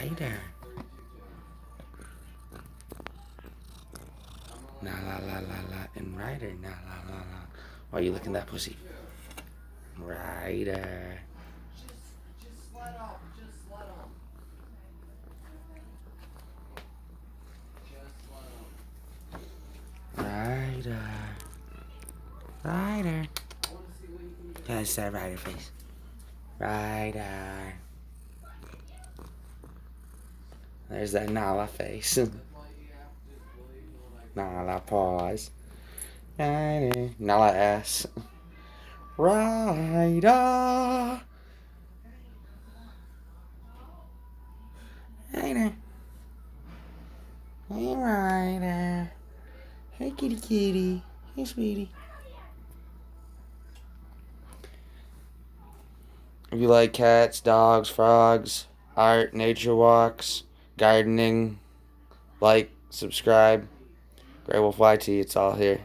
Ryder. Na la la la la and Ryder. Na la la la. Why are you licking that pussy? Ryder. Ryder. Ryder. That's that Ryder face. Ryder. There's that Nala face. Nala pause. Ryder. Nala ass. Ryder. Ryder. Hey, Ryder. Hey, kitty kitty. Hey, sweetie. If you like cats, dogs, frogs, art, nature walks, gardening, like, subscribe. Grey Wolf YT, it's all here.